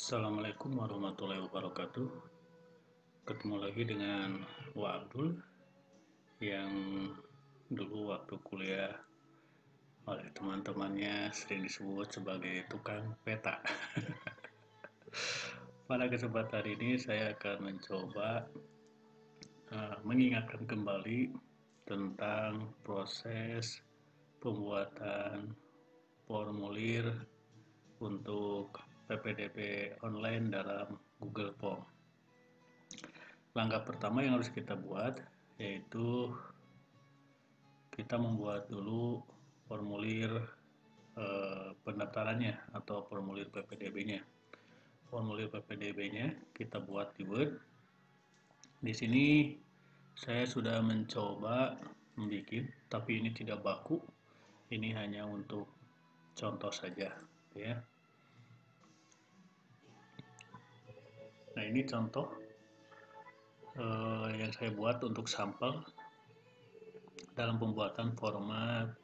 Assalamualaikum warahmatullahi wabarakatuh. Ketemu lagi dengan Wa Abdul yang dulu waktu kuliah oleh teman-temannya sering disebut sebagai tukang peta. Pada kesempatan ini saya akan mencoba mengingatkan kembali tentang proses pembuatan formulir untuk PPDB online dalam Google Form. Langkah pertama yang harus kita buat yaitu kita membuat dulu formulir pendaftarannya atau formulir PPDB-nya. Formulir PPDB-nya kita buat di Word. Di sini saya sudah mencoba membuat, tapi ini tidak baku. Ini hanya untuk contoh saja, ya. Nah, ini contoh yang saya buat untuk sampel dalam pembuatan format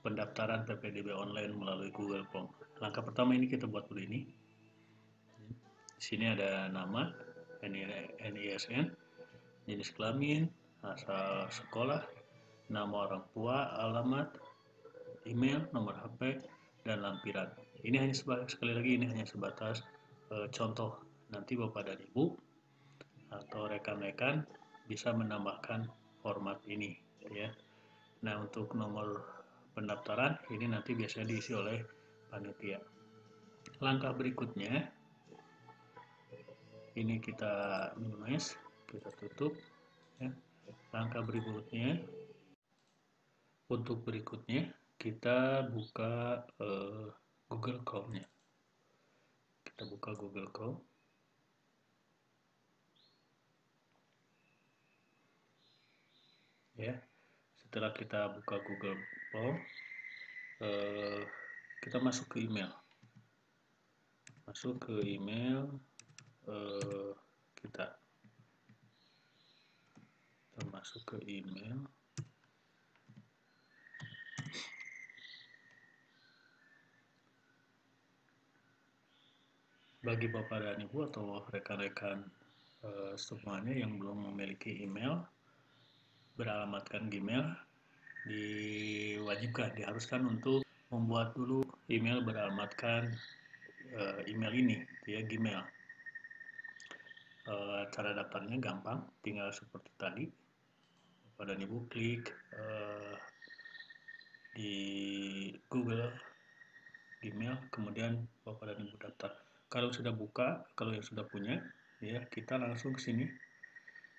pendaftaran PPDB online melalui Google Form. Langkah pertama ini kita buat dulu ini. Di sini ada nama, NISN, jenis kelamin, asal sekolah, nama orang tua, alamat, email, nomor HP, dan lampiran. Ini hanya sekali lagi ini hanya sebatas contoh. Nanti Bapak dan Ibu atau rekan-rekan bisa menambahkan format ini, ya. Nah, untuk nomor pendaftaran ini nanti biasanya diisi oleh panitia. Langkah berikutnya ini kita minimize, kita tutup, ya. Langkah berikutnya untuk berikutnya kita buka Google Chrome-nya. Kita buka Google Chrome. Ya, setelah kita buka Google Chrome, kita masuk ke email. Masuk ke email kita. Kita masuk ke email. Bagi Bapak dan Ibu atau rekan-rekan semuanya yang belum memiliki email beralamatkan Gmail, diwajibkan, diharuskan untuk membuat dulu email beralamatkan email ini, ya, Gmail. Cara daftarnya gampang, tinggal seperti tadi. Bapak dan Ibu klik di Google Gmail, kemudian Bapak dan Ibu daftar. Kalau sudah buka, kalau yang sudah punya, ya, kita langsung ke sini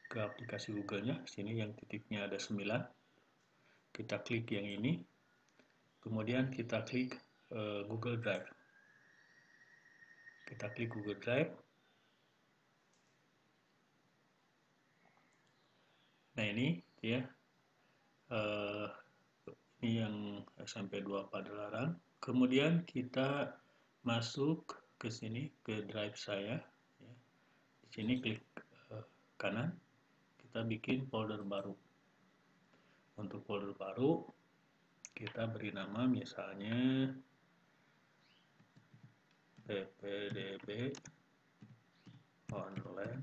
ke aplikasi Google-nya. Sini yang titiknya ada 9. Kita klik yang ini. Kemudian kita klik Google Drive. Kita klik Google Drive. Nah, ini, ya. Ini yang SMP 2 Padalarang. Kemudian kita masuk ke sini ke drive saya, ya. Di sini klik kanan, kita bikin folder baru. Untuk folder baru kita beri nama misalnya PPDB online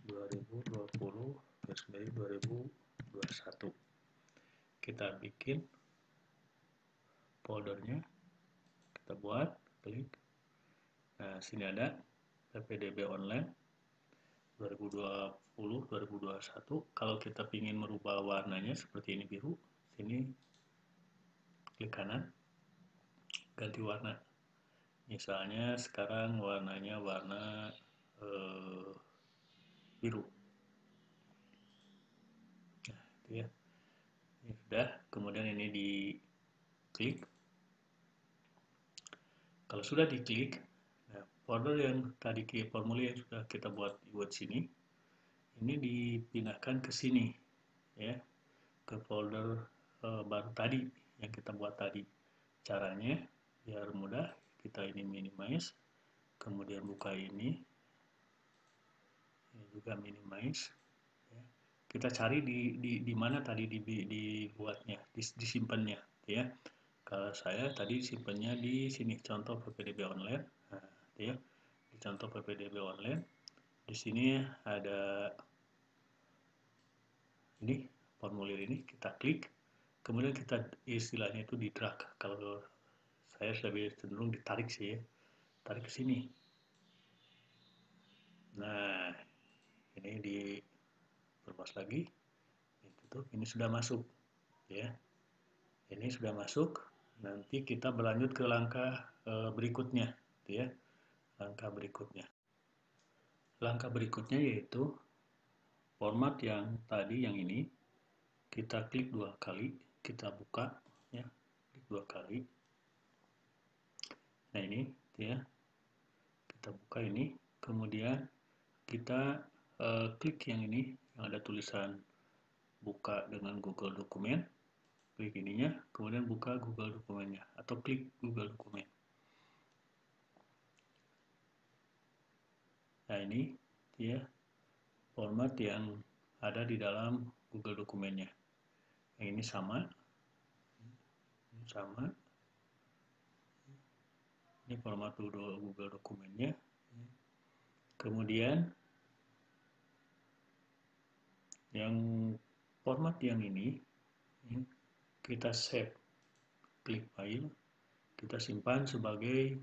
2020/2021. Kita bikin foldernya, kita buat, klik. Nah, sini ada PPDB online 2020/2021. Kalau kita ingin merubah warnanya seperti ini biru, sini klik kanan, ganti warna. Misalnya sekarang warnanya warna biru. Nah, itu ya. Ini sudah, kemudian ini diklik. Kalau sudah diklik, nah, folder yang tadi formulir yang sudah kita buat di Word sini, ini dipindahkan ke sini, ya, ke folder baru tadi yang kita buat tadi. Caranya biar mudah, kita ini minimize, kemudian buka ini juga minimize, ya. Kita cari di mana tadi dibuatnya, disimpannya, ya. Kalau saya tadi simpennya di sini contoh PPDB online. Nah, ya, di contoh PPDB online. Di sini ada ini formulir ini, kita klik, kemudian kita istilahnya itu di drag. Kalau saya lebih cenderung ditarik sih ya, tarik ke sini. Nah, ini diperluas lagi, ditutup. Ini sudah masuk, ya. Ini sudah masuk. Nanti kita berlanjut ke langkah berikutnya, ya. Langkah berikutnya. Langkah berikutnya yaitu format yang tadi yang ini kita klik 2 kali, kita buka, ya, klik 2 kali. Nah ini, ya, kita buka ini, kemudian kita klik yang ini, yang ada tulisan buka dengan Google Dokumen, klik ininya, kemudian buka Google Dokumennya, atau klik Google Dokumen. Nah ini, ya, format yang ada di dalam Google Dokumennya. Yang ini sama, ini format Google Dokumennya. Kemudian yang format yang ini kita save, klik file, kita simpan sebagai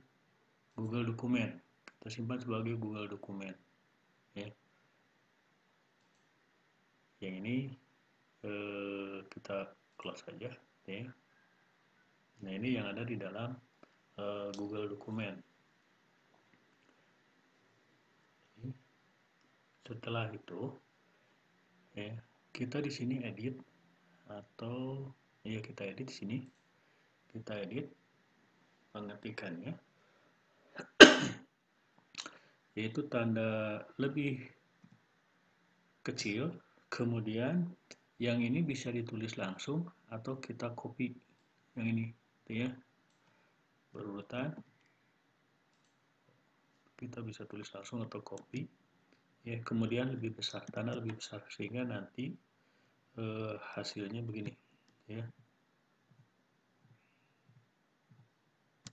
Google Dokumen, kita simpan sebagai Google Dokumen, ya. Yang ini kita close saja, ya. Nah ini yang ada di dalam Google Dokumen. Setelah itu, ya, kita di sini edit, atau ya kita edit di sini, kita edit pengetikannya, yaitu tanda lebih kecil, kemudian yang ini bisa ditulis langsung atau kita copy yang ini, ya, berurutan, kita bisa tulis langsung atau copy, ya. Kemudian lebih besar, tanda lebih besar, sehingga nanti hasilnya begini, ya.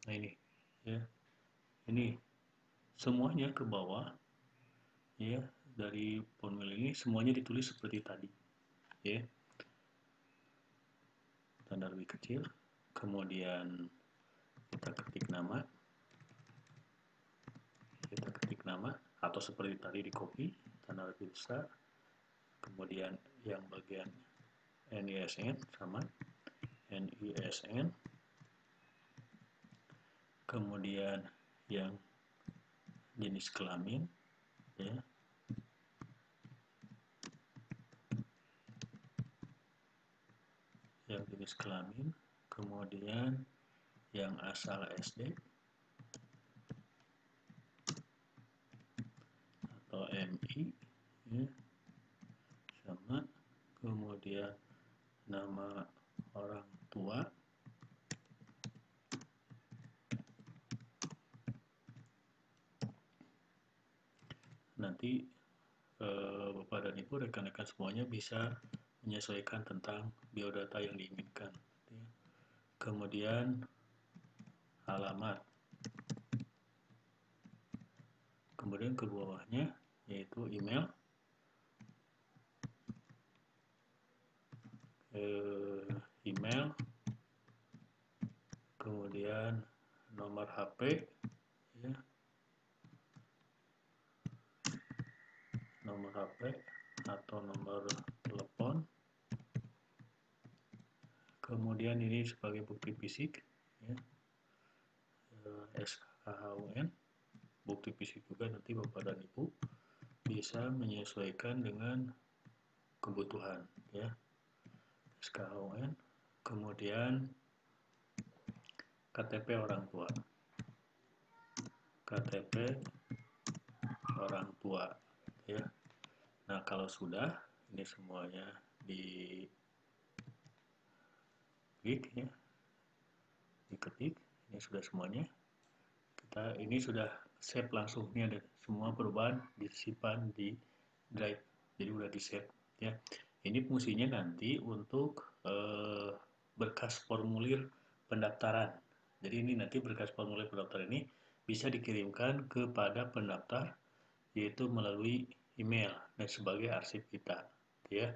Nah ini, ya, ini semuanya ke bawah, ya, dari formulir ini semuanya ditulis seperti tadi, ya. Tanda lebih kecil, kemudian kita ketik nama, atau seperti tadi di copy, tanda lebih besar, kemudian yang bagian NISN sama NISN, kemudian yang jenis kelamin, ya, yang jenis kelamin, kemudian yang asal SD atau MI, ya, sama, kemudian nama orang tua, nanti Bapak dan Ibu, rekan-rekan semuanya bisa menyesuaikan tentang biodata yang diinginkan. Kemudian alamat, kemudian ke bawahnya yaitu email, kemudian nomor HP, ya, nomor HP atau nomor telepon, kemudian ini sebagai bukti fisik, ya, SKHUN, bukti fisik juga nanti Bapak dan Ibu bisa menyesuaikan dengan kebutuhan, ya, SKHUN, kemudian KTP orang tua, KTP orang tua, ya. Nah kalau sudah ini semuanya di klik, ya, diketik, ini sudah semuanya, kita ini sudah save langsung, ini ada semua perubahan disimpan di drive, jadi udah di save, ya. Ini fungsinya nanti untuk berkas formulir pendaftaran. Jadi ini nanti berkas formulir pendaftaran ini bisa dikirimkan kepada pendaftar, yaitu melalui email dan sebagai arsip kita, ya.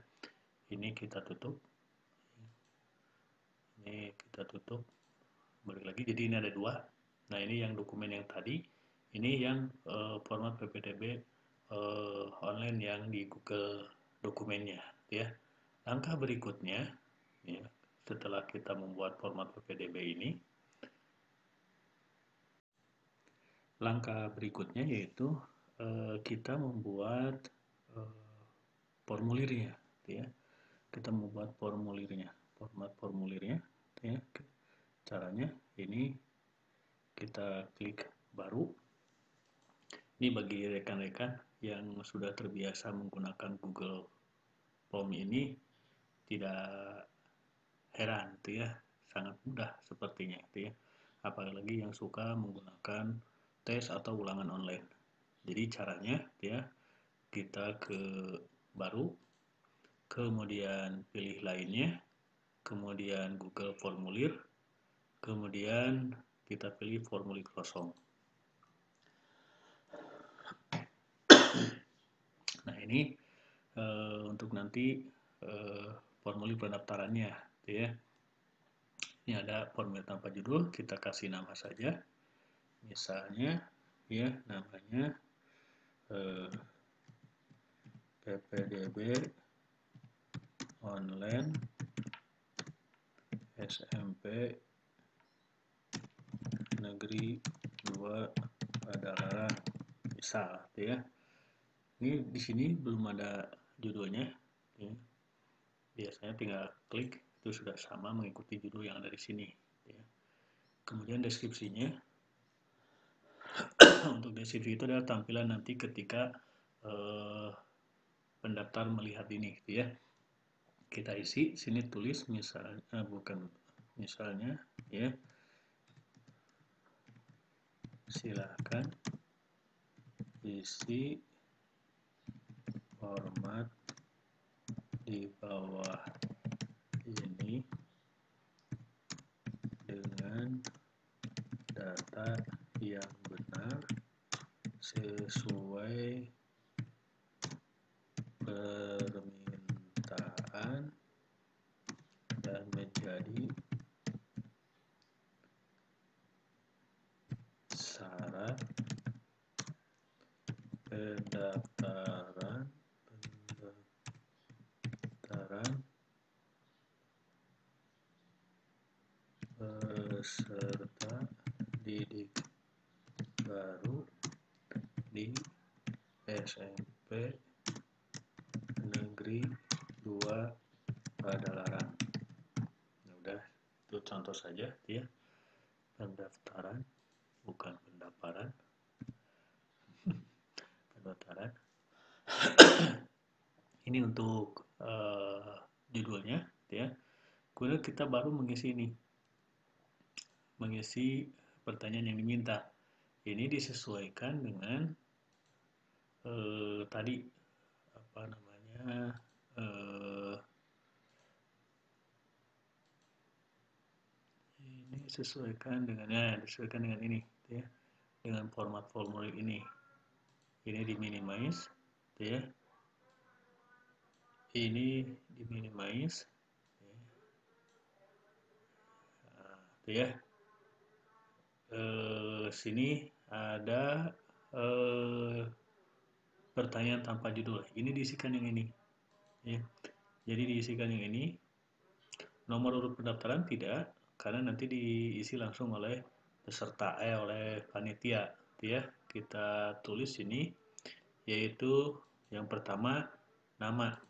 Ini kita tutup, balik lagi. Jadi ini ada dua. Nah, ini yang dokumen yang tadi, ini yang format PPDB online yang di Google dokumennya, ya. Langkah berikutnya, ya, setelah kita membuat format PPDB ini, langkah berikutnya yaitu kita membuat formulirnya, ya. Kita membuat formulirnya, format formulirnya, ya. Caranya ini kita klik baru. Ini bagi rekan-rekan yang sudah terbiasa menggunakan Google Form ini tidak heran, ya. Sangat mudah sepertinya, ya. Apalagi yang suka menggunakan tes atau ulangan online. Jadi caranya, ya, kita ke baru, kemudian pilih lainnya, kemudian Google Formulir, kemudian kita pilih formulir kosong. Nah, ini untuk nanti formulir pendaftarannya, ya. Ini ada formulir tanpa judul, kita kasih nama saja. Misalnya, ya, namanya PPDB online SMP Negeri 2 Padalarang, misal, ya. Ini di sini belum ada judulnya, ya. Biasanya tinggal klik, itu sudah sama mengikuti judul yang ada di sini, ya. Kemudian deskripsinya. Untuk deskripsi itu adalah tampilan nanti ketika pendaftar melihat ini, ya. Kita isi sini, tulis misalnya, misalnya, ya, silakan isi format di bawah ini dengan data yang benar sesuai permintaan dan menjadi syarat pendaftaran peserta didik baru di SMP Negeri 2 Padalarang. Nah, udah, itu contoh saja, ya. Pendaftaran, bukan pendaftaran. Pendaftaran. Ini untuk judulnya, ya. Kemudian kita baru mengisi ini, mengisi pertanyaan yang diminta. Ini disesuaikan dengan tadi apa namanya, ini disesuaikan dengan ini, ya, dengan format formulir ini. Ini di minimize, ya. Ini di minimize, ya. Sini ada pertanyaan tanpa judul. Ini diisikan yang ini, ya. Jadi diisikan yang ini. Nomor urut pendaftaran tidak, karena nanti diisi langsung oleh peserta, oleh panitia, ya. Kita tulis ini, yaitu yang pertama nama,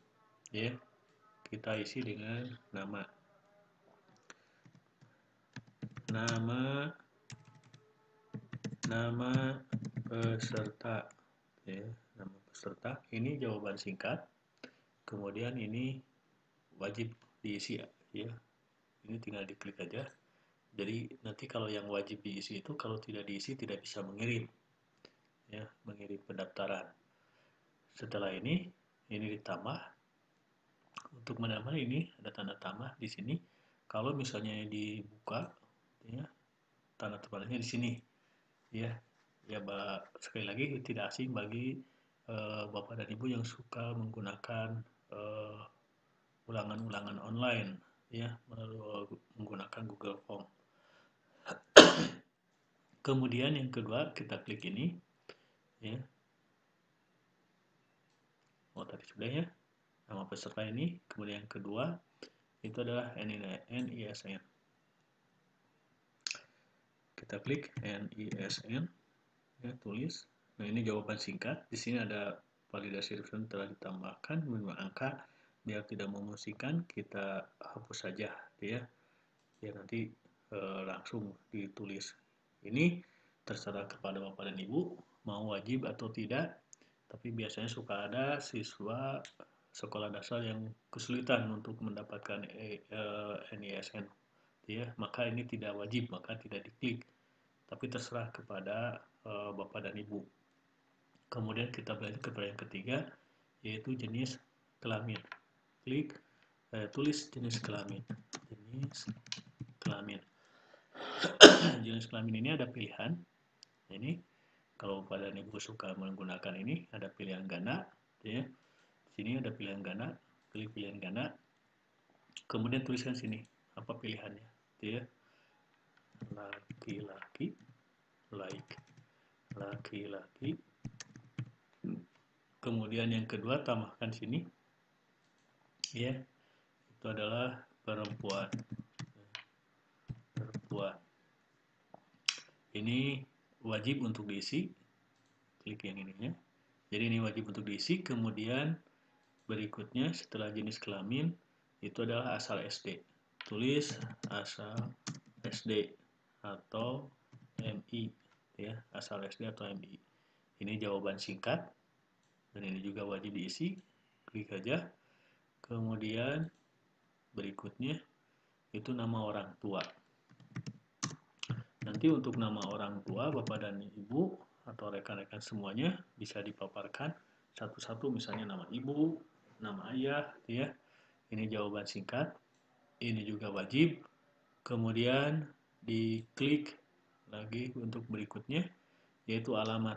ya. Kita isi dengan nama peserta, ya. Nama peserta. Ini jawaban singkat. Kemudian ini wajib diisi, ya. Ini tinggal diklik aja. Jadi nanti kalau yang wajib diisi itu, kalau tidak diisi tidak bisa mengirim, ya, mengirim pendaftaran. Setelah ini ditambah. Untuk menambah ini ada tanda tambah di sini. Kalau misalnya dibuka, ya. Tanda tempatnya di sini, ya. Ya, sekali lagi tidak asing bagi Bapak dan Ibu yang suka menggunakan ulangan-ulangan online, ya, menggunakan Google Form. Kemudian yang kedua, kita klik ini, ya. Oh, tadi sudah ya, nama peserta ini. Kemudian yang kedua, itu adalah NISN. Kita klik NISN, ya, tulis. Nah, ini jawaban singkat. Di sini ada validasi referensi telah ditambahkan dengan angka. Biar tidak memusingkan, kita hapus saja, ya. Biar nanti langsung ditulis. Ini terserah kepada Bapak dan Ibu mau wajib atau tidak. Tapi biasanya suka ada siswa sekolah dasar yang kesulitan untuk mendapatkan NISN, ya. Maka ini tidak wajib, maka tidak diklik. Tapi terserah kepada Bapak dan Ibu. Kemudian kita berlanjut kepada yang ketiga, yaitu jenis kelamin. Klik, tulis jenis kelamin. Jenis kelamin. Jenis kelamin ini ada pilihan. Ini kalau Bapak dan Ibu suka menggunakan ini, ada pilihan ganda, ya. Sini ada pilihan ganda, klik pilihan ganda. Kemudian tuliskan sini apa pilihannya, ya. Laki-laki, laki-laki. Kemudian yang kedua tambahkan sini, ya, itu adalah perempuan. Ini wajib untuk diisi, klik yang ininya. Jadi ini wajib untuk diisi. Kemudian berikutnya setelah jenis kelamin itu adalah asal SD. Tulis asal SD atau MI, ya, asal SD atau MI. Ini jawaban singkat dan ini juga wajib diisi. Klik aja. Kemudian berikutnya itu nama orang tua. Nanti untuk nama orang tua, Bapak dan Ibu atau rekan-rekan semuanya bisa dipaparkan satu-satu, misalnya nama ibu, nama ayah, ya. Ini jawaban singkat. Ini juga wajib. Kemudian diklik lagi untuk berikutnya, yaitu alamat.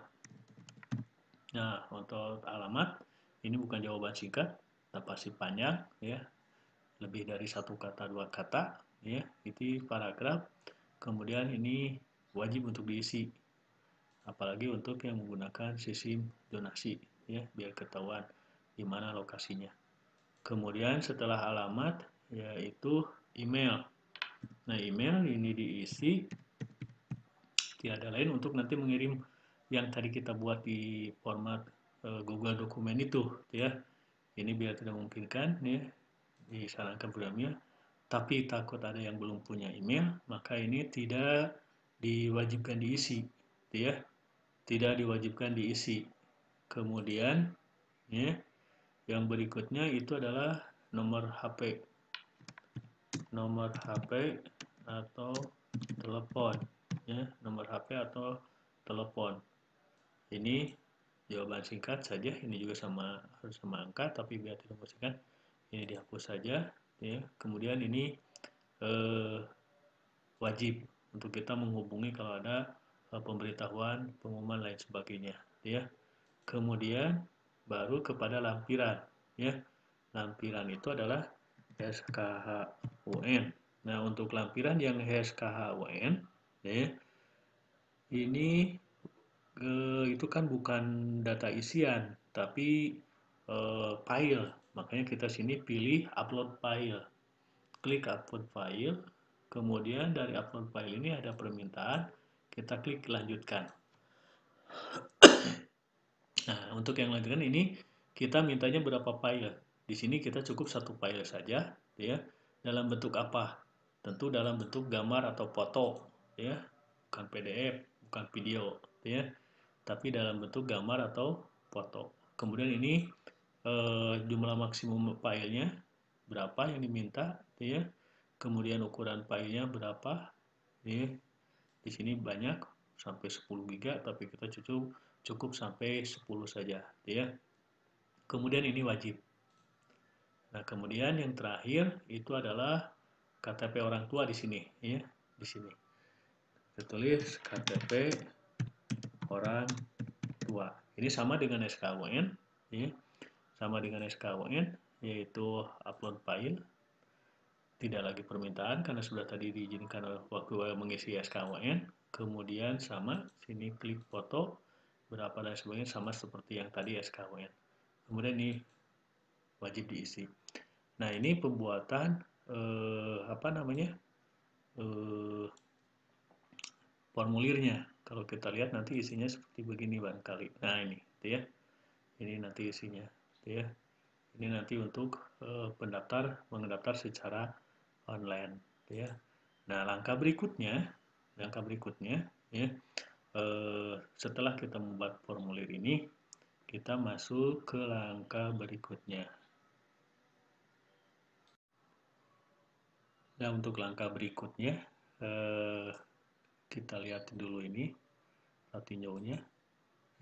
Nah, untuk alamat ini bukan jawaban singkat, pasti panjang, ya. Lebih dari satu kata, dua kata, ya. Itu paragraf. Kemudian ini wajib untuk diisi, apalagi untuk yang menggunakan sistem donasi, ya, biar ketahuan di mana lokasinya. Kemudian setelah alamat yaitu email. Nah, email ini diisi tiada lain untuk nanti mengirim yang tadi kita buat di format Google dokumen itu, ya. Ini biar tidak memungkinkan, ya, disarankan programnya. Tapi takut ada yang belum punya email, maka ini tidak diwajibkan diisi, ya, tidak diwajibkan diisi. Kemudian, ya, yang berikutnya itu adalah nomor HP, atau telepon, ya, nomor HP atau telepon. Ini jawaban singkat saja, ini juga harus sama angka, tapi biar tidak membosankan, ini dihapus saja, ya. Kemudian ini wajib untuk kita menghubungi kalau ada pemberitahuan, pengumuman lain sebagainya, ya. Kemudian baru kepada lampiran, ya. Lampiran itu adalah SKHUN. Nah, untuk lampiran yang SKHUN, ya, ini itu kan bukan data isian, tapi file. Makanya kita sini pilih upload file. Klik upload file. Kemudian dari upload file ini ada permintaan, kita klik lanjutkan. Nah, untuk yang lanjutkan ini kita mintanya berapa file. Di sini kita cukup satu file saja, ya. Dalam bentuk apa? Tentu dalam bentuk gambar atau foto, ya. Bukan PDF, bukan video, ya. Tapi dalam bentuk gambar atau foto. Kemudian ini jumlah maksimum filenya berapa yang diminta, ya. Kemudian ukuran filenya berapa, ya. Di sini banyak sampai 10 GB, tapi kita cukup sampai 10 saja, ya. Kemudian ini wajib. Nah, kemudian yang terakhir itu adalah KTP orang tua di sini, ya, di sini. kita tulis KTP orang tua. Ini sama dengan SKWN, ya. Sama dengan SKWN, yaitu upload file. Tidak lagi permintaan karena sudah tadi diizinkan waktu mengisi SKWN. Kemudian sama, sini klik foto, berapa dan sebagainya sama seperti yang tadi SKWN. Kemudian ini wajib diisi. Nah ini pembuatan formulirnya. Kalau kita lihat nanti isinya seperti begini barangkali. Nah ini, ya. Ini nanti isinya, ya. Ini nanti untuk mendaftar secara online, ya. Nah langkah berikutnya, ya. Setelah kita membuat formulir ini, kita masuk ke langkah berikutnya. Nah untuk langkah berikutnya, kita lihat dulu ini tinjaunya,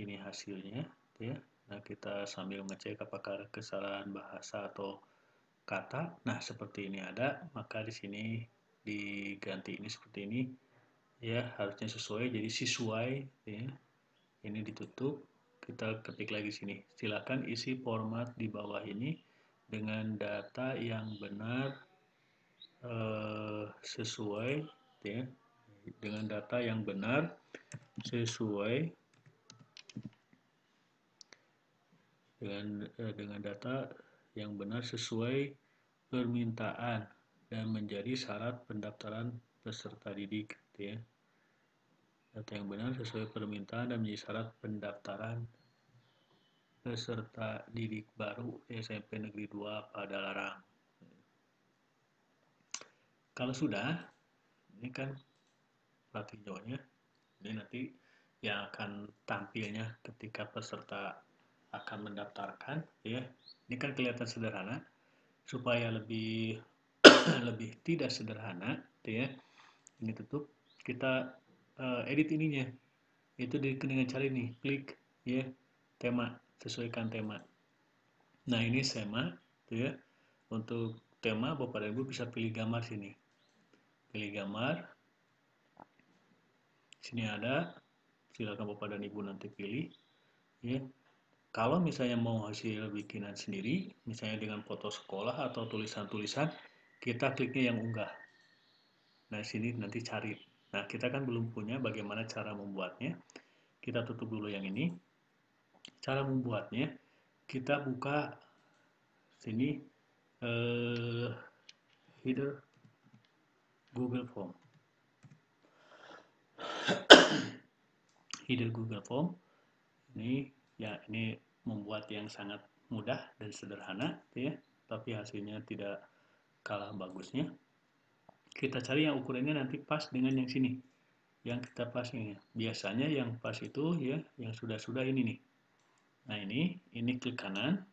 ini hasilnya, ya. Nah kita sambil ngecek apakah ada kesalahan bahasa atau kata. Nah seperti ini ada, maka di sini diganti ini seperti ini, ya harusnya sesuai. Jadi sesuai, ya. Ini ditutup. Kita ketik lagi sini. Silakan isi format di bawah ini dengan data yang benar sesuai, ya. Dengan data yang benar sesuai dengan data yang benar sesuai permintaan dan menjadi syarat pendaftaran peserta didik, ya. Data yang benar sesuai permintaan dan menjadi syarat pendaftaran peserta didik baru SMP Negeri 2 Padalarang. Kalau sudah, ini kan plat hijaunya, ini nanti yang akan tampilnya ketika peserta akan mendaftarkan, ya. Ini kan kelihatan sederhana. Supaya lebih lebih tidak sederhana, ya. Ini tutup, kita edit ininya. Itu dengan cara ini, klik, ya, tema, sesuaikan tema. Nah ini tema, ya. Untuk tema Bapak dan Ibu bisa pilih gambar sini. Pilih gambar. Sini ada, silakan Bapak dan Ibu nanti pilih, ya. Kalau misalnya mau hasil bikinan sendiri, misalnya dengan foto sekolah atau tulisan-tulisan, kita kliknya yang unggah. Nah, sini nanti cari. Nah, kita kan belum punya bagaimana cara membuatnya. Kita tutup dulu yang ini. Cara membuatnya, kita buka sini header Google Form. Header Google Form. Ini ya ini membuat yang sangat mudah dan sederhana, ya, tapi hasilnya tidak kalah bagusnya. Kita cari yang ukurannya nanti pas dengan yang sini, yang kita pas ini. Biasanya yang pas itu, ya, yang sudah ini nih. Nah ini klik kanan,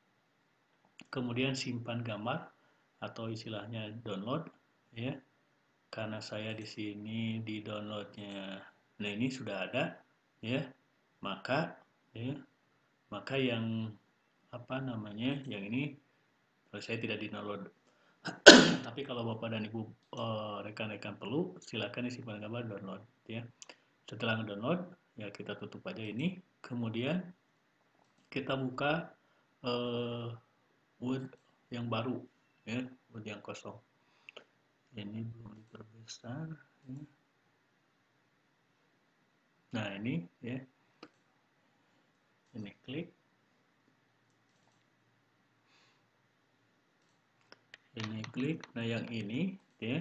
kemudian simpan gambar atau istilahnya download, ya. Karena saya di sini di downloadnya, nah ini sudah ada, ya. Maka yang yang ini saya tidak di download. Tapi kalau Bapak dan Ibu rekan-rekan perlu, silakan disimpan gambar download, ya. Setelah download, ya kita tutup aja ini. Kemudian kita buka Word yang baru, ya, Word yang kosong. Ini belum diperbesar, ya. Nah ini, ya, ini klik. Ini klik. Nah yang ini, ya,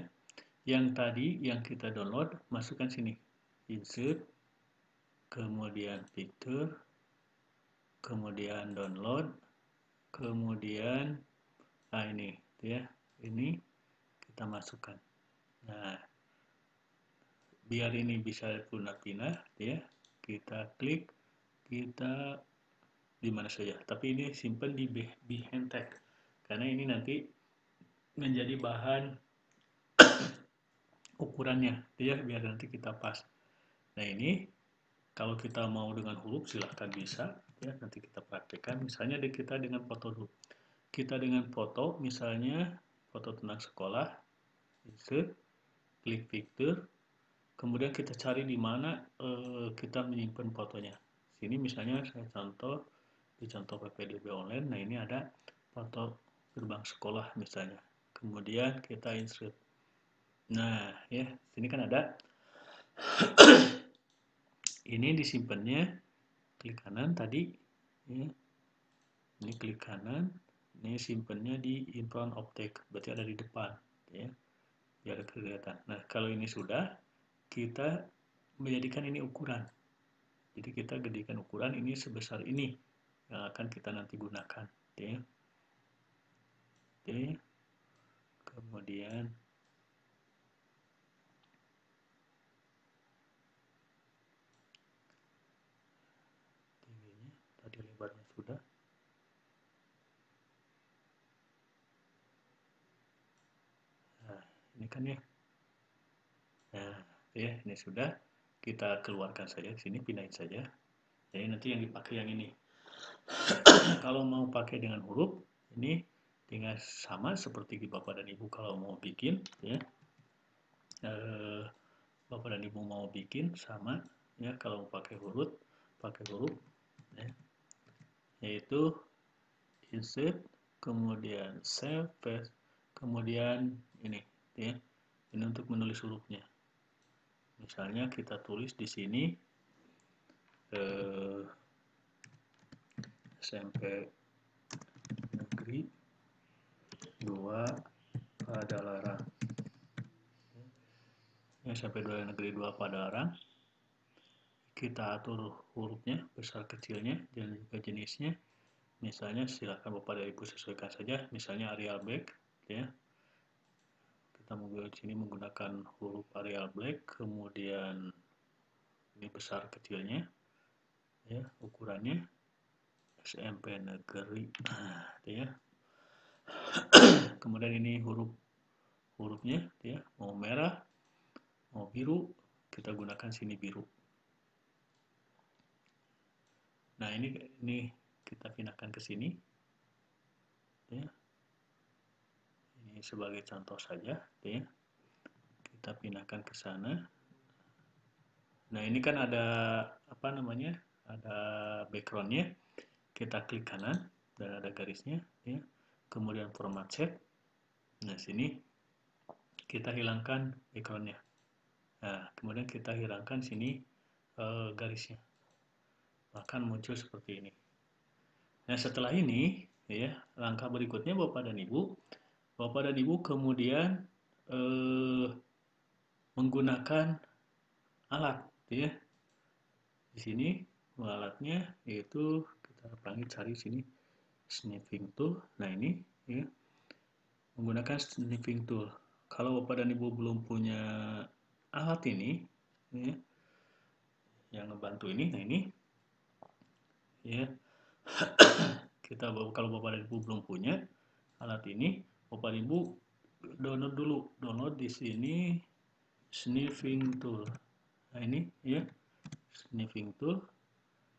yang tadi yang kita download, masukkan sini, insert, kemudian picture, kemudian download, kemudian ini, ya, ini kita masukkan. Nah biar ini bisa punah-pindah, ya, kita klik, kita di mana saja, tapi ini simpan di behind tag karena ini nanti menjadi bahan ukurannya, ya, biar nanti kita pas. Nah ini kalau kita mau dengan huruf silahkan bisa, ya, nanti kita praktekkan. Misalnya kita dengan foto dulu, kita dengan foto, misalnya foto tentang sekolah, insert, klik picture, Kemudian kita cari di mana kita menyimpan fotonya. Sini misalnya saya contoh di contoh PPDB online. Nah ini ada foto gerbang sekolah misalnya. Kemudian kita insert. Nah ya sini kan ada. Ini disimpannya klik kanan tadi. Ya. Ini klik kanan. Ini simpannya di in front of text. Berarti ada di depan. Ya. Biar kelihatan. Nah kalau ini sudah, kita menjadikan ini ukuran. Jadi kita gedekan ukuran ini sebesar ini yang akan kita nanti gunakan. Oke. Oke. Kemudian tingginya tadi lebarnya sudah. Nah, ini kan ya. Nah, ya ini sudah. Kita keluarkan saja di sini, pindahin saja. Jadi nanti yang dipakai yang ini. Kalau mau pakai dengan huruf, ini tinggal sama seperti Bapak dan Ibu kalau mau bikin, ya. Bapak dan Ibu mau bikin sama, ya. Kalau mau pakai huruf, ya. Yaitu insert, kemudian save, paste, kemudian ini, ya. Ini untuk menulis hurufnya. Misalnya kita tulis di sini SMP Negeri 2 Padalarang. SMP Negeri 2 Padalarang. Kita atur hurufnya, besar kecilnya, dan juga jenisnya. Misalnya silakan Bapak dan Ibu sesuaikan saja. Misalnya Arial Black, ya. Kita di sini menggunakan huruf Arial Black, kemudian ini besar kecilnya, ya, ukurannya SMP Negeri, nah, ya. Kemudian ini hurufnya, ya, mau merah, mau biru, kita gunakan sini biru. Nah ini kita pindahkan ke sini, ya. Ini sebagai contoh saja, ya. Kita pindahkan ke sana. Nah ini kan ada apa namanya? Ada backgroundnya. Kita klik kanan dan ada garisnya, ya. Kemudian format set. Nah sini kita hilangkan backgroundnya. Nah kemudian kita hilangkan sini garisnya. Maka muncul seperti ini. Nah setelah ini, ya langkah berikutnya Bapak dan Ibu kemudian menggunakan alat, ya. Di sini alatnya yaitu kita cari sini sniffing tool. Nah ini, ya, menggunakan sniffing tool. Kalau Bapak dan Ibu belum punya alat ini, ya, yang ngebantu ini, nah ini, ya, kita kalau Bapak dan Ibu belum punya alat ini, Bapak dan Ibu download di sini sniffing tool. Nah ini, ya, sniffing tool.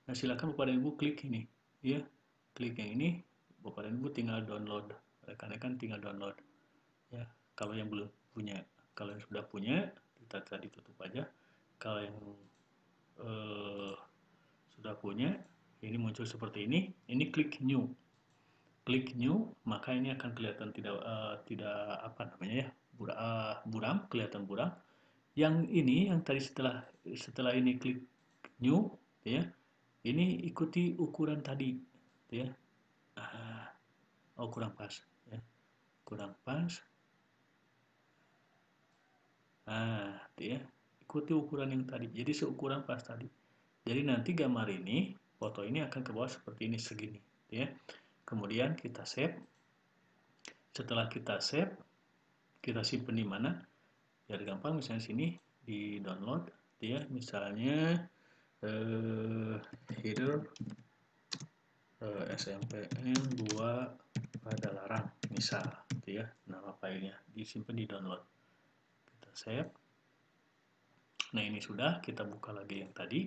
Nah silakan Bapak dan Ibu klik ini, ya, klik yang ini. Bapak dan Ibu tinggal download, rekan-rekan tinggal download, ya. Kalau yang belum punya, kalau yang sudah punya kita tadi tutup aja. Kalau yang sudah punya, ini muncul seperti ini. Ini klik new, maka ini akan kelihatan tidak apa namanya, ya, buram, kelihatan buram. Yang ini yang tadi setelah ini klik new, ya, ini ikuti ukuran tadi, ya. Oh kurang pas, ya, kurang pas. Nah, ya, ikuti ukuran yang tadi. Jadi seukuran pas tadi. Jadi nanti gambar ini, foto ini akan ke bawah seperti ini segini, ya. Kemudian kita save. Setelah kita save, kita simpan di mana? Biar gampang, misalnya sini di download, ya. Misalnya header SMPN 2 Padalarang, misal, gitu ya. Nama filenya disimpan di download. Kita save. Nah ini sudah, kita buka lagi yang tadi.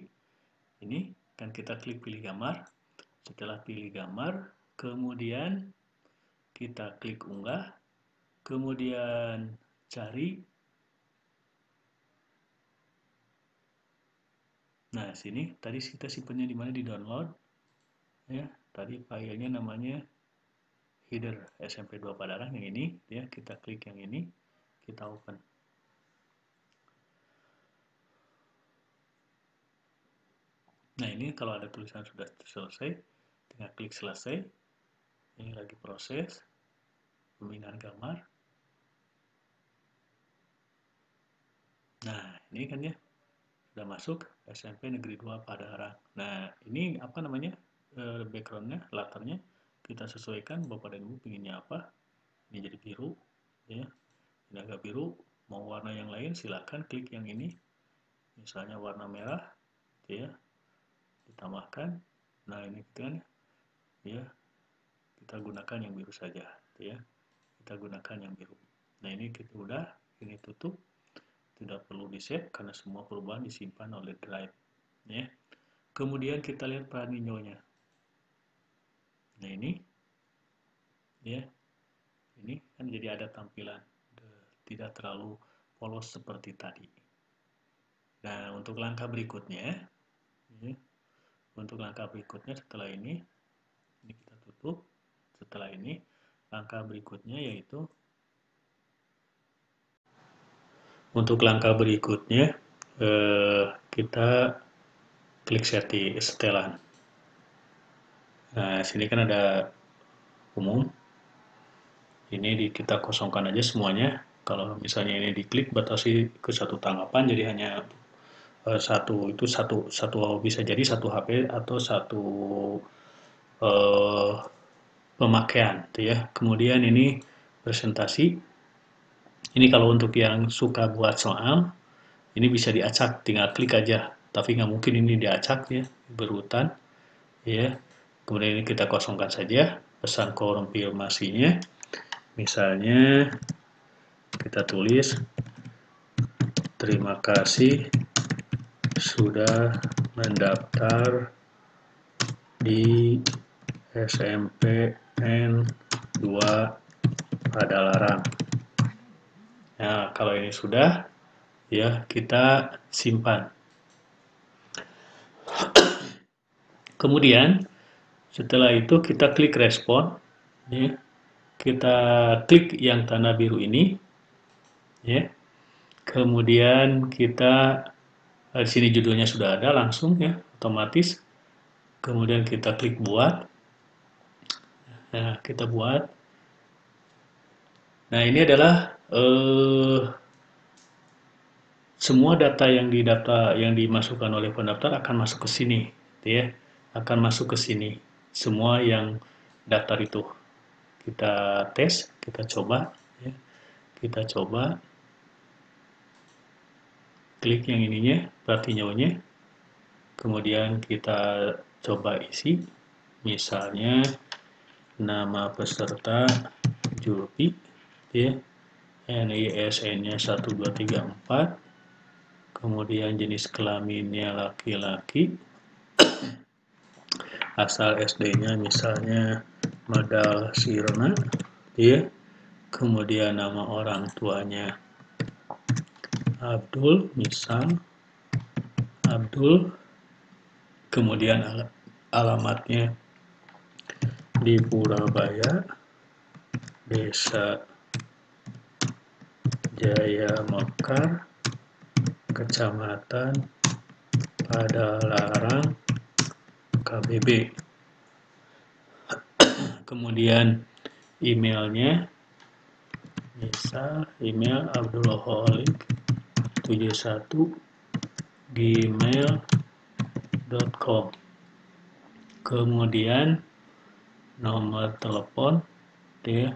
Ini kan kita klik pilih gambar. Setelah pilih gambar, kemudian kita klik unggah, kemudian cari Nah, sini tadi kita simpannya di mana, di download ya. Tadi filenya namanya header SMP2 Padalarang yang ini ya, kita klik yang ini, kita open. Nah, ini kalau ada tulisan sudah selesai, tinggal klik selesai. Ini lagi proses pemindahan gambar. Nah, ini kan ya sudah masuk SMP Negeri 2 Padalarang. Nah, ini apa namanya, backgroundnya, latarnya kita sesuaikan. Bapak dan Ibu pinginnya apa. Ini jadi biru ya, ini agak biru. Mau warna yang lain silakan klik yang ini, misalnya warna merah ya, ditambahkan. Nah, ini kan ya, kita gunakan yang biru saja ya, kita gunakan yang biru. Nah, ini kita udah, ini tutup, tidak perlu di save karena semua perubahan disimpan oleh drive ya. Kemudian kita lihat Praninyo-nya. Nah, ini ya, ini kan jadi ada tampilan tidak terlalu polos seperti tadi. Nah, untuk langkah berikutnya ya, untuk langkah berikutnya setelah ini kita tutup. Setelah ini langkah berikutnya yaitu, untuk langkah berikutnya kita klik setelan. Nah, sini kan ada umum. Ini kita kosongkan aja semuanya. Kalau misalnya ini diklik batasi ke satu tanggapan, jadi hanya satu, itu satu bisa jadi satu HP atau satu eh, pemakaian, gitu ya. Kemudian ini presentasi. Ini kalau untuk yang suka buat soal, ini bisa diacak, tinggal klik aja. Tapi nggak mungkin ini diacak ya, berurutan. Ya. Kemudian ini kita kosongkan saja pesan konfirmasinya. Misalnya kita tulis, terima kasih sudah mendaftar di SMPN 2 Padalarang. Nah, kalau ini sudah, ya kita simpan. Kemudian setelah itu kita klik respon, ya. Kita klik yang tanda biru ini, ya. Kemudian kita di sini judulnya sudah ada langsung ya, otomatis. Kemudian kita klik buat. Nah, kita buat. Nah, ini adalah semua data yang dimasukkan oleh pendaftar akan masuk ke sini, ya. Akan masuk ke sini. Semua yang daftar itu. Kita tes, kita coba, ya. Kita coba klik yang ininya, Pratinyo-nya. Kemudian kita coba isi, misalnya nama peserta Julpi, ya. NISN-nya 1234, kemudian jenis kelaminnya laki-laki, asal SD-nya misalnya Madal Sirna, ya. Kemudian nama orang tuanya Abdul, misal Abdul, kemudian alamatnya di Purabaya, Desa Jaya Mekar, Kecamatan Padalarang, KBB. Kemudian emailnya, misal email abdulholik71@gmail.com. Kemudian nomor telepon, ya,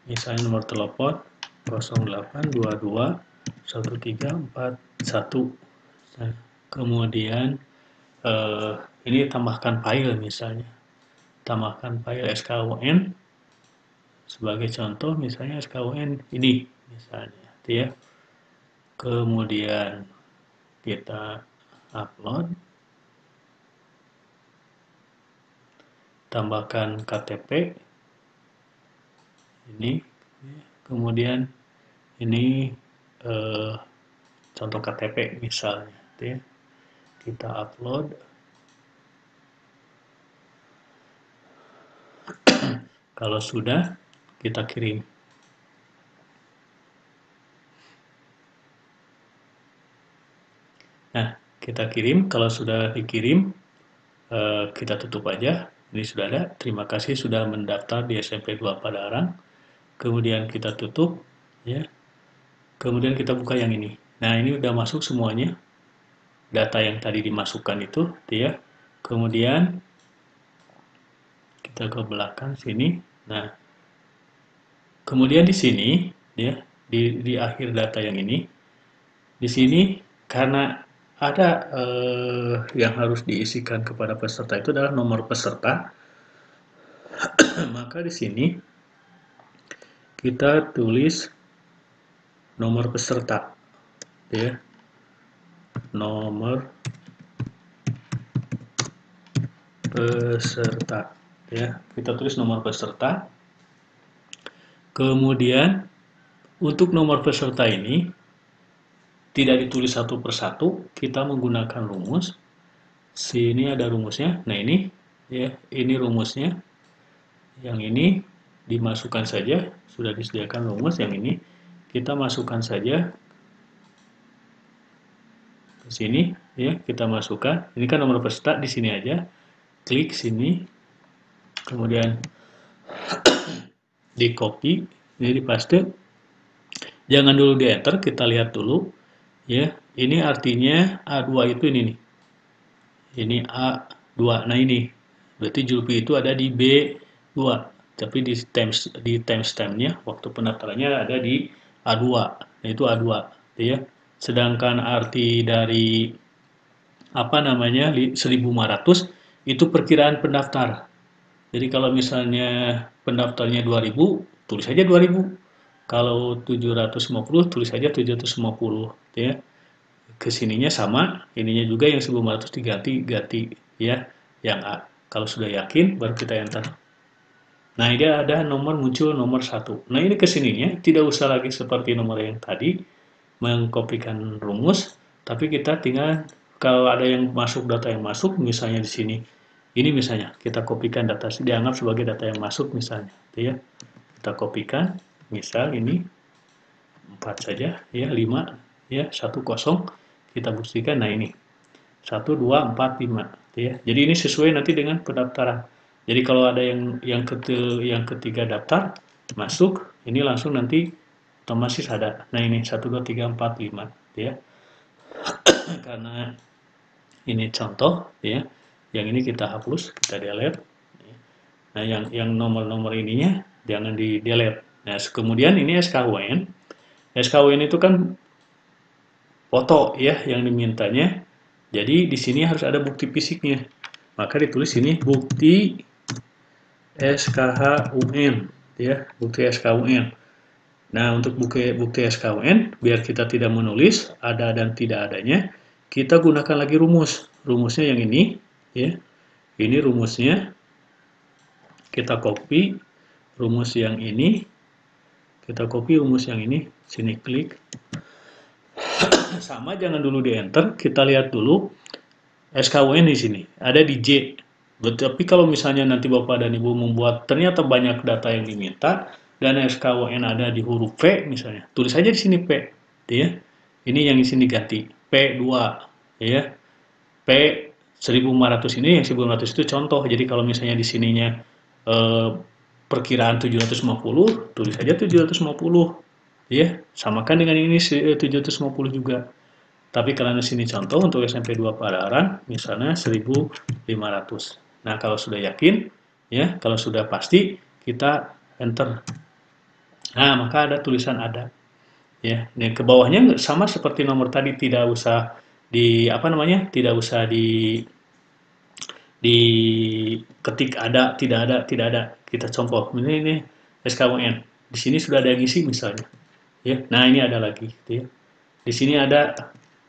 misalnya nomor telepon 08221341. Kemudian ini tambahkan file, misalnya tambahkan file SKUN. Sebagai contoh misalnya SKUN ini misalnya, ya. Kemudian kita upload, tambahkan KTP ini, kemudian ini contoh KTP misalnya, ya. kita upload. Kalau sudah, kita kirim. Nah, kita kirim. Kalau sudah dikirim, kita tutup aja. Ini sudah ada. Terima kasih sudah mendaftar di SMP 2 Padalarang. Kemudian kita tutup, ya. Kemudian kita buka yang ini. Nah, ini udah masuk semuanya. Data yang tadi dimasukkan itu, ya. Kemudian kita ke belakang sini. Nah, kemudian di sini, ya, di akhir data yang ini, di sini karena ada yang harus diisikan kepada peserta itu adalah nomor peserta, maka di sini kita tulis nomor peserta, ya, nomor peserta, ya, kita tulis nomor peserta. Kemudian untuk nomor peserta ini tidak ditulis satu persatu, kita menggunakan rumus. Sini ada rumusnya. Nah, ini, ya, ini rumusnya. Yang ini dimasukkan saja, sudah disediakan rumus. Yang ini kita masukkan saja ke sini, ya, kita masukkan. Ini kan nomor peserta, di sini aja. Klik sini. Kemudian di copy, ini dipaste. Jangan dulu di enter, kita lihat dulu. Ya, ini artinya A2 itu ini nih. Ini A2. Nah, ini berarti Julpi itu ada di B2. Tapi di timestamp-nya waktu pendaftarannya ada di A2. Nah, itu A2, ya. Sedangkan arti dari apa namanya 1.500 itu perkiraan pendaftar. Jadi kalau misalnya pendaftarnya 2.000, tulis saja 2.000. Kalau 750, tulis saja 750, ya. Kesininya sama, ininya juga yang 1.500 ganti, ya, yang A. Kalau sudah yakin, baru kita enter. Nah, ini ada nomor muncul nomor 1. Nah, ini kesininya tidak usah lagi seperti nomor yang tadi, mengkopikan rumus, tapi kita tinggal, kalau ada yang masuk, data yang masuk, misalnya di sini, ini misalnya, kita kopikan data, dianggap sebagai data yang masuk misalnya, ya. Kita kopikan, misal ini 4 saja, ya, 5, ya, 10, kita buktikan. Nah, ini 1, 2, 4, 5, ya. Jadi ini sesuai nanti dengan pendaftaran. Jadi kalau ada yang ketiga daftar masuk, ini langsung nanti otomatis ada. Nah, ini 1, 2, 3, 4, 5, ya. Karena ini contoh, ya. Yang ini kita hapus, kita delete. Nah, yang nomor-nomor ininya jangan di delete. Nah, kemudian ini SKWN. SKWN itu kan foto, ya, yang dimintanya. Jadi di sini harus ada bukti fisiknya. Maka ditulis ini bukti SKHUN, ya, bukti SKHUN. Nah, untuk bukti SKHUN, biar kita tidak menulis ada dan tidak adanya, kita gunakan lagi rumus. Rumusnya yang ini, ya. Ini rumusnya. Kita copy rumus yang ini. Kita copy rumus yang ini. Sini klik. Sama, jangan dulu di enter, kita lihat dulu SKWN di sini, ada di J. Tapi kalau misalnya nanti Bapak dan Ibu membuat ternyata banyak data yang diminta dan SKWN ada di huruf P misalnya, tulis saja di sini P, ya. Ini yang di sini ganti P2, ya. P 1.500 ini, yang 1.500 itu contoh. Jadi kalau misalnya di sininya perkiraan 750, tulis saja 750. Ya, samakan dengan ini 750 juga. Tapi karena di sini contoh untuk SMP 2 Padalarang, misalnya 1.500. Nah, kalau sudah yakin, ya, kalau sudah pasti, kita enter. Nah, maka ada tulisan ada. Ya, dan ke bawahnya sama seperti nomor tadi, tidak usah di apa namanya? Tidak usah di ketik ada, tidak ada, tidak ada. Kita contoh. Ini SKWN. Di sini sudah ada yang isi misalnya. Ya, nah ini ada lagi, gitu ya. Di sini ada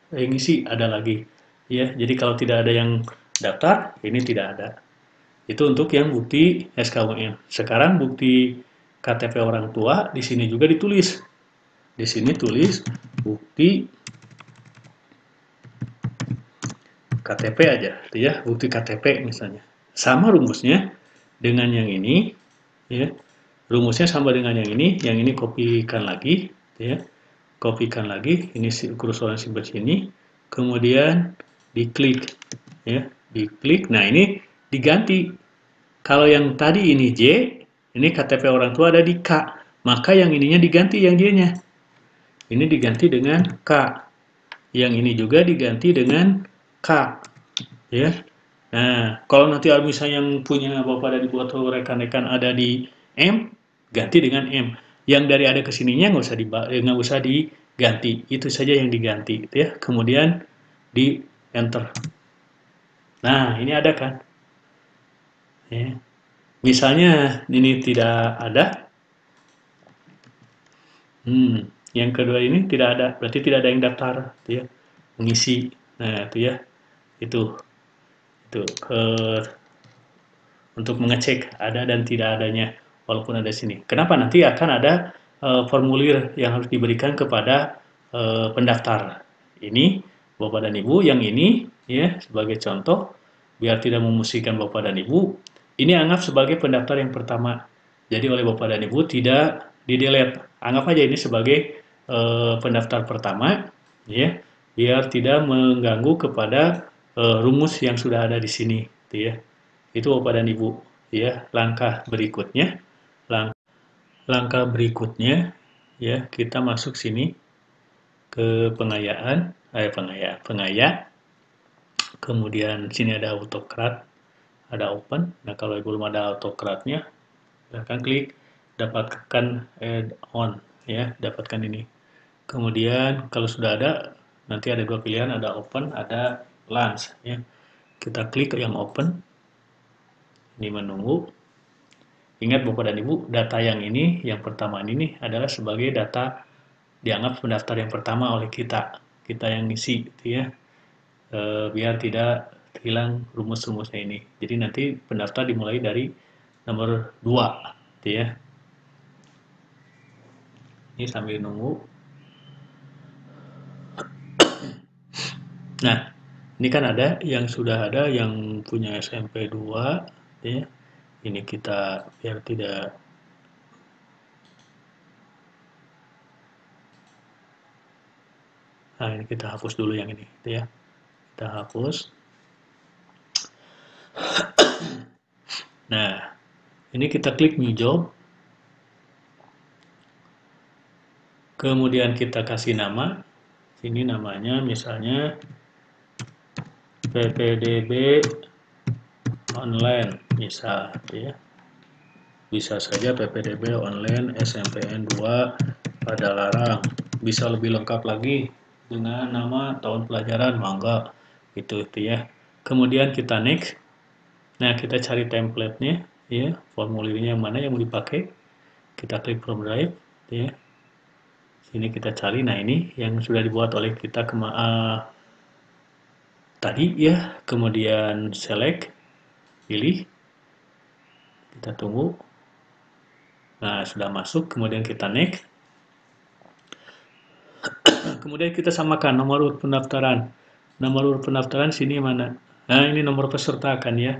yang isi, ada lagi, ya. Jadi kalau tidak ada yang daftar, ini tidak ada. Itu untuk yang bukti SKWN. Sekarang bukti KTP orang tua, di sini juga ditulis. Di sini tulis bukti KTP aja, gitu ya, bukti KTP misalnya. Sama rumusnya dengan yang ini, ya. Rumusnya sama dengan yang ini kopikan lagi, gitu ya. Kopikan lagi, ini kursornya simpan sini, kemudian diklik, ya, diklik. Nah ini diganti. Kalau yang tadi ini J, ini KTP orang tua ada di K, maka yang ininya diganti yang J-nya. Ini diganti dengan K. Yang ini juga diganti dengan K, ya. Nah, kalau nanti misalnya yang punya Bapak dan Ibu atau rekan-rekan ada di M, ganti dengan M. Yang dari ada ke sininya nggak usah diganti. Itu saja yang diganti, gitu ya. Kemudian di enter. Nah, ini ada kan? Ya. Misalnya ini tidak ada. Yang kedua ini tidak ada, berarti tidak ada yang daftar, gitu ya. Mengisi. Nah, itu ya. Itu untuk mengecek ada dan tidak adanya walaupun ada sini. Kenapa? Nanti akan ada formulir yang harus diberikan kepada pendaftar. Ini Bapak dan Ibu, yang ini ya sebagai contoh biar tidak memusingkan Bapak dan Ibu. Ini anggap sebagai pendaftar yang pertama. Jadi oleh Bapak dan Ibu tidak di-delete. Anggap aja ini sebagai pendaftar pertama ya, biar tidak mengganggu kepada rumus yang sudah ada di sini, gitu ya. Itu Bapak dan Ibu, ya. Langkah berikutnya ya, kita masuk sini ke pengayaan, kemudian sini ada autocrat, ada open. Nah, kalau belum ada autocratnya, silahkan klik dapatkan add-on, ya, dapatkan ini. Kemudian kalau sudah ada, nanti ada dua pilihan, ada open, ada launch, ya. Kita klik yang open. Ini menunggu. Ingat Bapak dan Ibu, data yang ini, yang pertama ini adalah sebagai data dianggap pendaftar yang pertama oleh kita yang ngisi, gitu ya. Biar tidak hilang rumus-rumusnya ini. Jadi nanti pendaftar dimulai dari nomor 2, gitu ya. Ini sambil nunggu. Nah, ini kan ada yang sudah ada yang punya SMP 2, gitu ya. Ini kita biar tidak nah ini kita hapus dulu yang ini, gitu ya. Kita hapus. Nah, ini kita klik new job. Kemudian kita kasih nama. Sini namanya misalnya PPDB online, misal, ya. Bisa saja PPDB online SMPN 2 Padalarang. Bisa lebih lengkap lagi dengan nama tahun pelajaran, mangga, gitu ya. Kemudian kita next. Nah, kita cari template-nya, ya, formulirnya yang mana yang mau dipakai. Kita klik from drive, ya. Sini kita cari. Nah, ini yang sudah dibuat oleh kita tadi, ya. Kemudian select, pilih. Kita tunggu. Nah, sudah masuk. Kemudian kita next. Kemudian kita samakan nomor urut pendaftaran. Nomor urut pendaftaran sini mana? Nah, ini nomor peserta kan ya.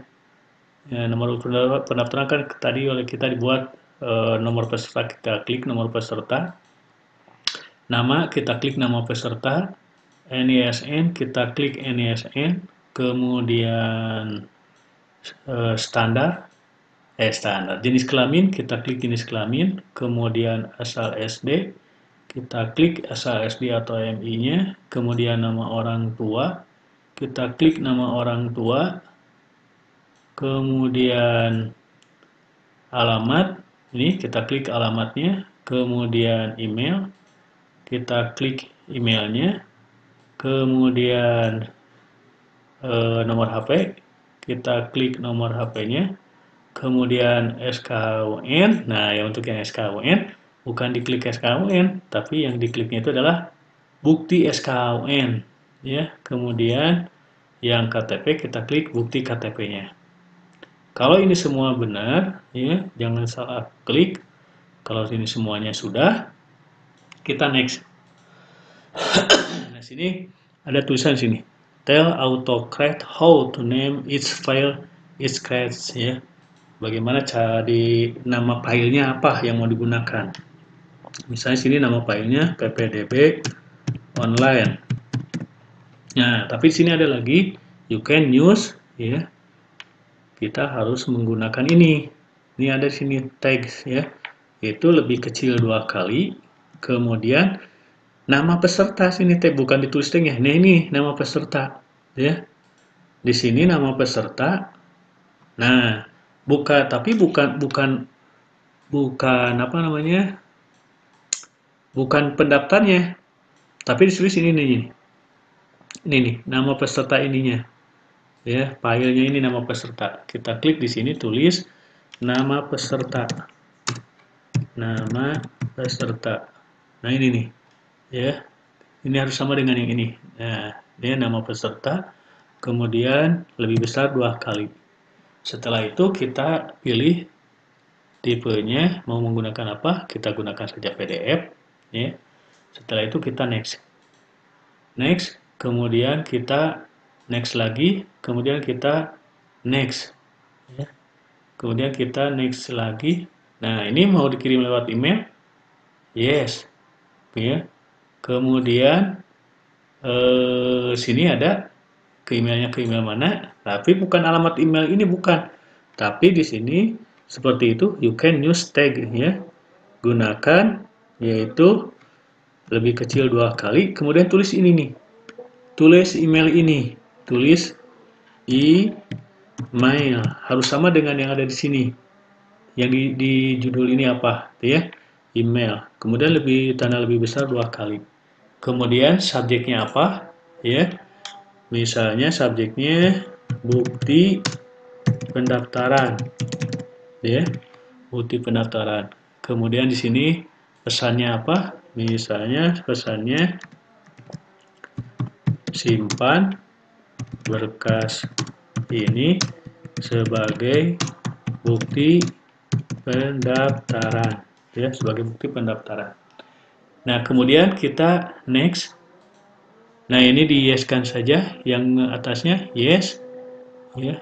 Ya, nomor urut pendaftaran kan tadi oleh kita dibuat nomor peserta, kita klik nomor peserta. Nama, kita klik nama peserta. NISN, kita klik NISN. Kemudian standar. Jenis kelamin, kita klik jenis kelamin. Kemudian asal SD, kita klik asal SD atau MI-nya. Kemudian nama orang tua, kita klik nama orang tua. Kemudian alamat, ini kita klik alamatnya. Kemudian email, kita klik emailnya. Kemudian nomor HP, kita klik nomor HP-nya. Kemudian SKUN, nah yang untuk yang SKUN, bukan diklik SKUN, tapi yang dikliknya itu adalah bukti SKUN, ya. Kemudian yang KTP kita klik bukti KTP-nya. Kalau ini semua benar, ya, jangan salah klik. Kalau ini semuanya sudah, kita next. Nah, sini ada tulisan sini. tell AutoCAD how to name each file is created, ya. Bagaimana cara di nama filenya apa yang mau digunakan. Misalnya sini nama filenya ppdb online. Nah, tapi sini ada lagi you can use, ya. Kita harus menggunakan ini. Ini ada sini tags, ya. Itu lebih kecil 2 kali. Kemudian nama peserta sini tag bukan ditulis tagnya. Nah, ini nama peserta, ya. Di sini nama peserta. Nah, bukan apa namanya? Bukan pendaftarnya. Tapi ditulis ini nih. Ini nih, nama peserta ininya. Ya, filenya ini nama peserta. Kita klik di sini tulis nama peserta. Nama peserta. Nah, ini nih. Ya. Ini harus sama dengan yang ini. Nah, ini nama peserta. Kemudian lebih besar 2 kali. Setelah itu kita pilih tipenya mau menggunakan apa, kita gunakan saja PDF, ya. Setelah itu kita next, kemudian kita next lagi, kemudian kita next, ya. Kemudian kita next lagi. Nah, ini mau dikirim lewat email, yes, ya. Kemudian sini ada ke email mana, tapi bukan alamat email ini, bukan. Tapi di sini seperti itu, you can use tag, ya. Gunakan, yaitu lebih kecil 2 kali, kemudian tulis ini nih. Tulis email ini. Tulis email. Harus sama dengan yang ada di sini. Yang di judul ini apa, ya? Email. Kemudian tanda lebih besar 2 kali. Kemudian subjeknya apa, ya? Misalnya subjeknya bukti pendaftaran, ya, bukti pendaftaran. Kemudian di sini pesannya apa? Misalnya pesannya simpan berkas ini sebagai bukti pendaftaran, ya, sebagai bukti pendaftaran. Nah, kemudian kita next. Nah, ini di yes-kan saja, yang atasnya yes, ya.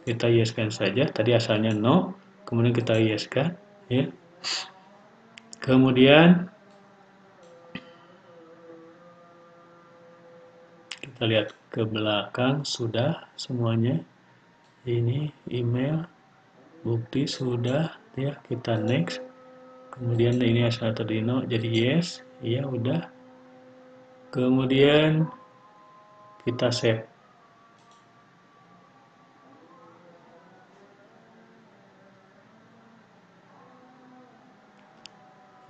Kita yes-kan saja, tadi asalnya no, kemudian kita yes-kan, ya. Kemudian kita lihat ke belakang, sudah semuanya. Ini email, bukti sudah, ya. Kita next. Kemudian ini asal tadi no, jadi yes, iya udah. Kemudian kita save.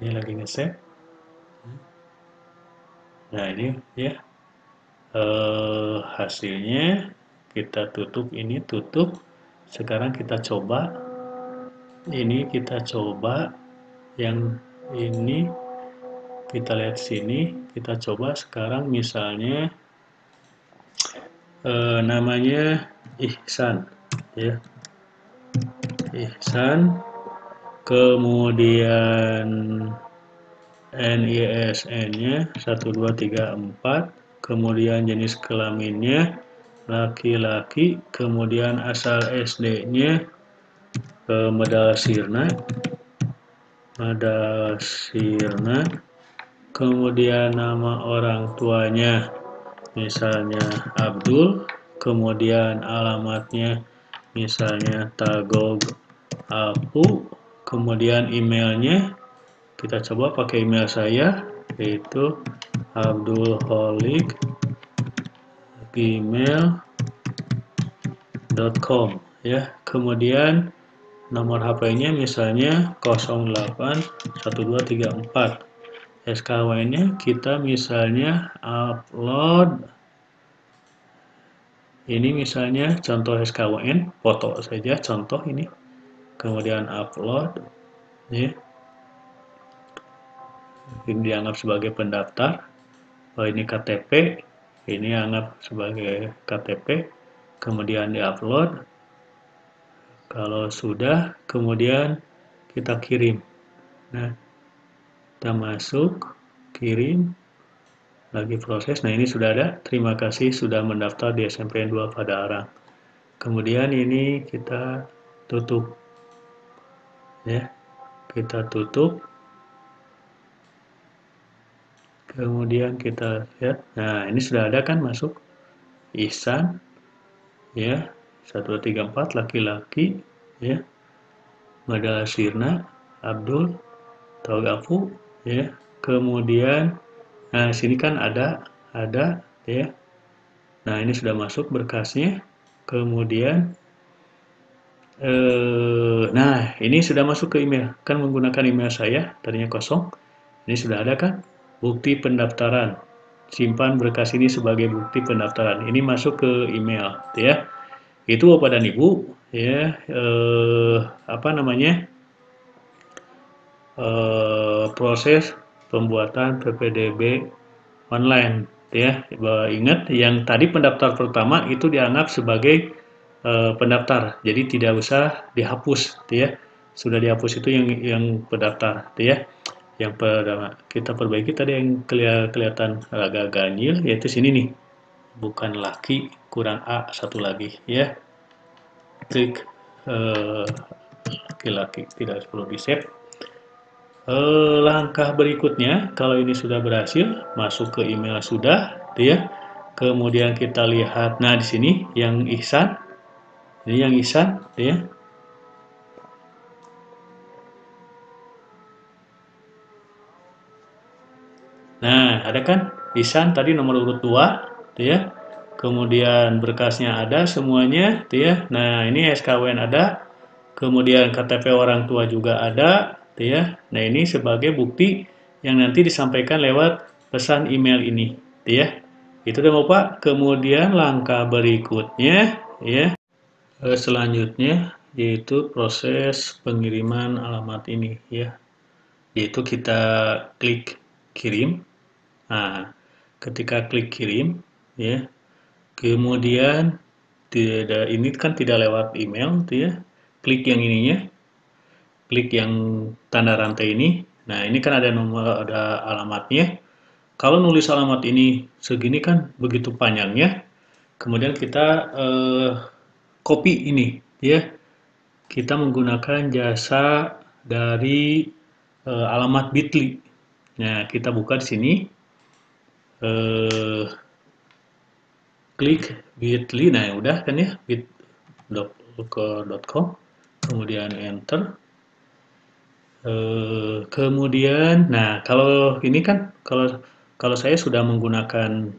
Ini lagi nge-save. Nah, ini ya hasilnya. Kita tutup ini, tutup. Sekarang kita coba. Ini kita coba yang ini. Kita lihat sini, kita coba sekarang misalnya namanya Ihsan, ya. Ihsan, kemudian NISN-nya 1234, kemudian jenis kelaminnya laki-laki, kemudian asal SD-nya Medal Sirna, kemudian nama orang tuanya misalnya Abdul, kemudian alamatnya misalnya Tagog Apu, kemudian emailnya kita coba pakai email saya, yaitu abdulholik@gmail.com, ya. Kemudian nomor HP-nya misalnya 081234. SKW-nya kita misalnya upload. Ini misalnya contoh SKWN, foto saja contoh ini. Kemudian upload, ya. Ini dianggap sebagai pendaftar. Oh, ini KTP, ini anggap sebagai KTP. Kemudian diupload. Kalau sudah, kemudian kita kirim. Nah, Kita masuk, kirim, lagi proses. Nah, ini sudah ada. Terima kasih sudah mendaftar di SMPN 2 Padalarang. Kemudian ini kita tutup. Ya, kita tutup. Kemudian kita lihat. Nah, ini sudah ada kan masuk. Ihsan, ya, 1, 2, 3, 4, laki-laki, ya. Madal Sirna, Abdul, Taugafu, ya. Kemudian, nah sini kan ada, ya. Nah ini sudah masuk berkasnya. Kemudian, nah ini sudah masuk ke email. Kan menggunakan email saya, tadinya kosong. Ini sudah ada kan? Bukti pendaftaran. Simpan berkas ini sebagai bukti pendaftaran. Ini masuk ke email, ya. Itu Bapak dan Ibu, ya, apa namanya? Proses pembuatan PPDB online, ya. Ingat yang tadi pendaftar pertama itu dianggap sebagai pendaftar, jadi tidak usah dihapus, ya. Sudah dihapus itu yang pendaftar, ya. Yang pertama kita perbaiki tadi yang kelihatan agak ganjil, yaitu sini nih, bukan laki kurang A satu lagi, ya. Klik laki-laki, tidak perlu di save. Langkah berikutnya, kalau ini sudah berhasil, masuk ke email sudah, ya. Kemudian kita lihat, nah di sini yang Ihsan, ini yang Ihsan, ya. Nah, ada kan Ihsan tadi nomor urut 2, ya. Kemudian berkasnya ada semuanya, ya. Nah, ini SKWN ada, kemudian KTP orang tua juga ada, ya. Nah, ini sebagai bukti yang nanti disampaikan lewat pesan email ini, ya. Itu udah Bapak. Kemudian langkah berikutnya, ya, selanjutnya yaitu proses pengiriman alamat ini, ya. Yaitu kita klik kirim. Nah, ketika klik kirim, ya, kemudian tidak, ini kan tidak lewat email, tuh ya. Klik yang ininya, klik yang tanda rantai ini. Nah, ini kan ada nomor, ada alamatnya. Kalau nulis alamat ini segini kan begitu panjangnya. Kemudian kita copy ini, ya. Kita menggunakan jasa dari alamat Bitly. Nah, kita buka di sini. Klik Bitly, nah udah kan ya, bit.com, kemudian enter. Kemudian, nah kalau ini kan, kalau saya sudah menggunakan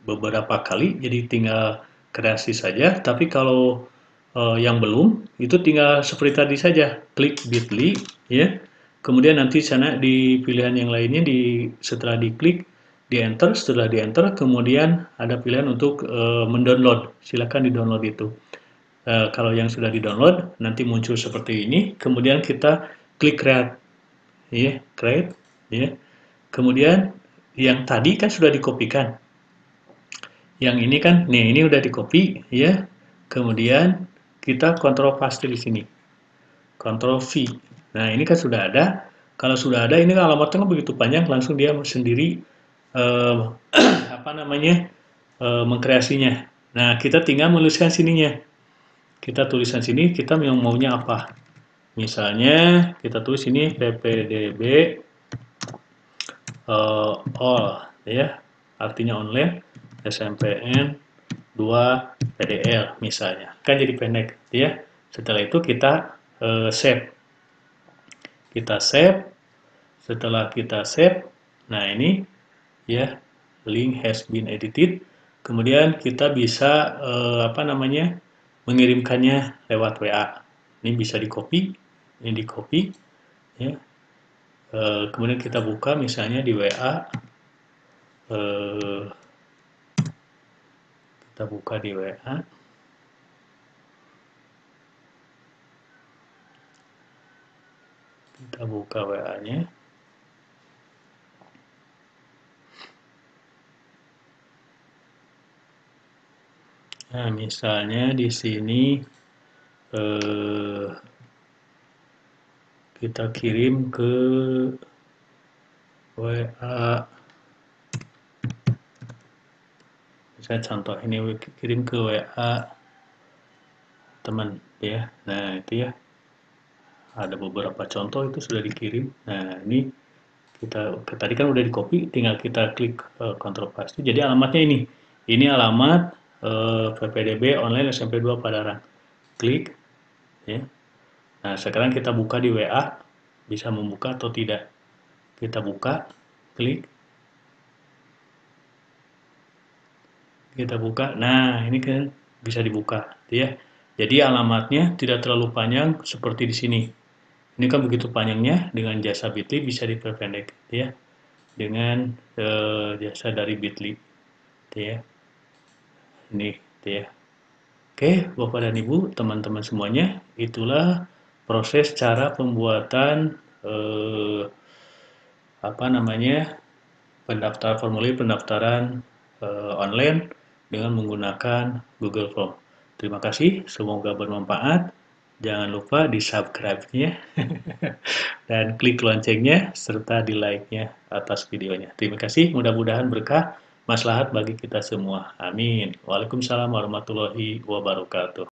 beberapa kali, jadi tinggal kreasi saja. Tapi kalau yang belum, itu tinggal seperti tadi saja, klik Bitly, ya. Kemudian nanti sana di pilihan yang lainnya, setelah diklik, di enter, setelah di enter, kemudian ada pilihan untuk mendownload. Silakan di download itu. Kalau yang sudah di download, nanti muncul seperti ini. Kemudian kita klik create, ya, create, ya. Kemudian yang tadi kan sudah dikopikan. Yang ini kan, nih ini udah di copy, ya. Kemudian kita kontrol paste di sini, kontrol V. Nah ini kan sudah ada. Kalau sudah ada, ini alamatnya kan begitu panjang, langsung dia sendiri apa namanya mengkreasinya. Nah kita tinggal menuliskan sininya. Kita tulisan sini kita maunya apa. Misalnya kita tulis ini PPDB all, ya, artinya online SMPN 2 PDL misalnya, kan jadi pendek, ya. Setelah itu kita save. Kita save. Setelah kita save, nah ini, ya, link has been edited. Kemudian kita bisa apa namanya mengirimkannya lewat WA. Ini bisa di copy, ini di copy, ya. Kemudian kita buka misalnya di WA. Kita buka di WA. Kita buka WA-nya. Nah, misalnya di sini kita kirim ke WA, misalnya contoh ini kirim ke WA teman ya. Nah itu ya, ada beberapa contoh itu sudah dikirim. Nah ini kita tadi kan udah di copy, tinggal kita klik Ctrl paste. Jadi alamatnya ini alamat PPDB online SMP 2 Padalarang. Klik ya. Nah sekarang kita buka di WA, bisa membuka atau tidak. Kita buka, klik, kita buka. Nah ini kan bisa dibuka ya. Jadi alamatnya tidak terlalu panjang seperti di sini. Ini kan begitu panjangnya, dengan jasa Bitly bisa diperpendek ya, dengan jasa dari Bitly ya. Ini ya. Oke, Bapak dan Ibu, teman-teman semuanya, itulah proses cara pembuatan apa namanya, formulir pendaftaran online dengan menggunakan Google Form. Terima kasih, semoga bermanfaat. Jangan lupa di subscribe-nya dan klik loncengnya serta di like-nya atas videonya. Terima kasih, mudah-mudahan berkah maslahat bagi kita semua. Amin. Waalaikumsalam warahmatullahi wabarakatuh.